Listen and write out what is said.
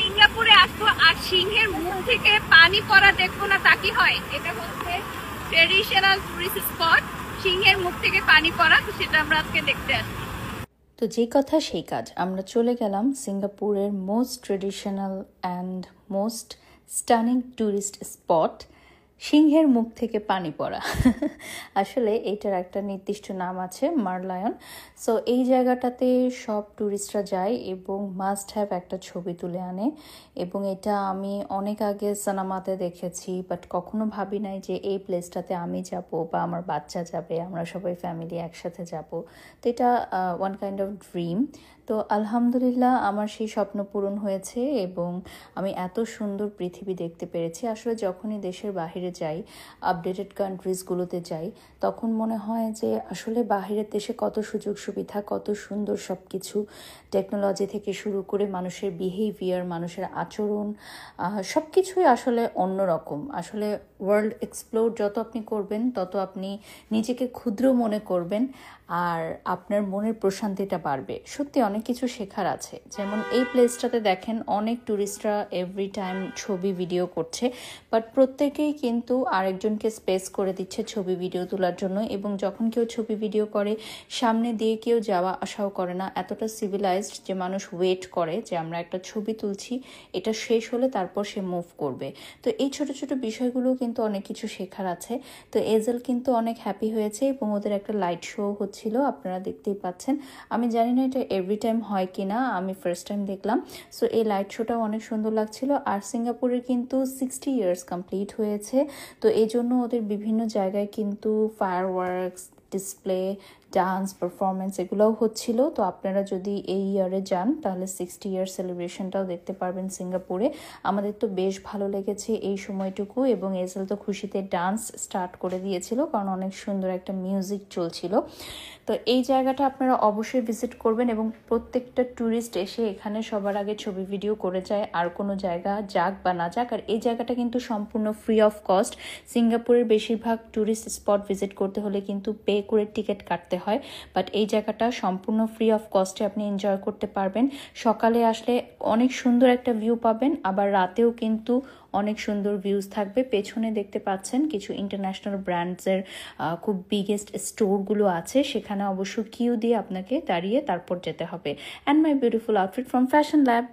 সিঙ্গাপুরে আসবো আর সিংহের মুখ থেকে পানি পড়া দেখবো না তা কি হয়? এটা হচ্ছে ট্রেডিশনাল টুরিস্ট স্পট, সিংহের মুখ থেকে পানি পড়া, তো সেটা আমরা আজকে দেখতে আসছি। তো যেই কথা সেই কাজ, আমরা চলে গেলাম সিঙ্গাপুরের most traditional and most stunning tourist spot, সিংহের মুখ থেকে পানি পড়া। আসলে এইটার একটা নির্দিষ্ট নাম আছে, মারলায়ন। সো এই জায়গাটাতে সব ট্যুরিস্টরা যায় এবং মাস্ট হ্যাভ একটা ছবি তুলে আনে। এবং এটা আমি অনেক আগে সিনেমাতে দেখেছি, বাট কখনো ভাবি নাই যে এই প্লেসটাতে আমি যাব বা আমার বাচ্চা যাবে, আমরা সবাই ফ্যামিলি একসাথে যাব। তো এটা ওয়ান কাইন্ড অফ ড্রিম। তো আলহামদুলিল্লাহ আমার সেই স্বপ্ন পূরণ হয়েছে এবং আমি এত সুন্দর পৃথিবী দেখতে পেরেছি। আসলে যখনই দেশের বাইরে যাই, আপডেটেড কান্ট্রিজগুলোতে যাই, তখন মনে হয় যে আসলে বাহিরের দেশে কত সুযোগ সুবিধা, কত সুন্দর সব কিছু, টেকনোলজি থেকে শুরু করে মানুষের বিহেভিয়ার, মানুষের আচরণ, সব কিছুই আসলে অন্যরকম। আসলে ওয়ার্ল্ড এক্সপ্লোর যত আপনি করবেন তত আপনি নিজেকে ক্ষুদ্র মনে করবেন আর আপনার মনের প্রশান্তিটা বাড়বে। সত্যি অনেক কিছু শেখার আছে। যেমন এই প্লেসটাতে দেখেন অনেক ট্যুরিস্টরা এভরি টাইম ছবি ভিডিও করছে, বাট প্রত্যেকেই কিন্তু আরেকজনকে স্পেস করে দিচ্ছে ছবি ভিডিও তোলার জন্য। এবং যখন কেউ ছবি ভিডিও করে, সামনে দিয়ে কেউ যাওয়া আসাও করে না, এতটা সিভিলাইজড যে মানুষ ওয়েট করে যে আমরা একটা ছবি তুলছি, এটা শেষ হলে তারপর সে মুভ করবে। তো এই ছোট ছোট বিষয়গুলো কিন্তু অনেক কিছু শেখার আছে। তো এজেল কিন্তু অনেক হ্যাপি হয়েছে এবং ওদের একটা লাইট শো হচ্ছিল, আপনারা দেখতেই পাচ্ছেন। আমি জানি না এটা এভরি টাইম হয় কি না, আমি ফার্স্ট টাইম দেখলাম। সো এই লাইট শোটাও অনেক সুন্দর লাগছিল। আর সিঙ্গাপুরের কিন্তু 60 ইয়ার্স কমপ্লিট হয়েছে, তো এই জন্য ওদের বিভিন্ন জায়গায় কিন্তু ফায়ারওয়ার্কস, ডিসপ্লে, ডান্স, পারফরমেন্স এগুলোও হচ্ছিল। তো আপনারা যদি এই ইয়ারে যান তাহলে 60 ইয়ার সেলিব্রেশনটাও দেখতে পারবেন সিঙ্গাপুরে। আমাদের তো বেশ ভালো লেগেছে এই সময়টুকু এবং এজেল তো খুশিতে ডান্স স্টার্ট করে দিয়েছিল, কারণ অনেক সুন্দর একটা মিউজিক চলছিল। তো এই জায়গাটা আপনারা অবশ্যই ভিজিট করবেন এবং প্রত্যেকটা ট্যুরিস্ট এসে এখানে সবার আগে ছবি ভিডিও করে যায়, আর কোনো জায়গা যাক বা না যাক। আর এই জায়গাটা কিন্তু সম্পূর্ণ ফ্রি অফ কস্ট। সিঙ্গাপুরের বেশিরভাগ ট্যুরিস্ট স্পট ভিজিট করতে হলে কিন্তু পে করে টিকিট কাটতে হয়, বাট এই জায়গাটা সম্পূর্ণ ফ্রি অফ কস্টে আপনি এনজয় করতে পারবেন। সকালে আসলে অনেক সুন্দর একটা ভিউ পাবেন, আবার রাতেও কিন্তু অনেক সুন্দর ভিউজ থাকবে। পেছনে দেখতে পাচ্ছেন কিছু ইন্টারন্যাশনাল ব্র্যান্ডসের খুব বিগেস্ট স্টোরগুলো আছে, সেখানে অবশ্য কিউ দিয়ে আপনাকে দাঁড়িয়ে তারপর যেতে হবে। And my beautiful outfit from fashion lab.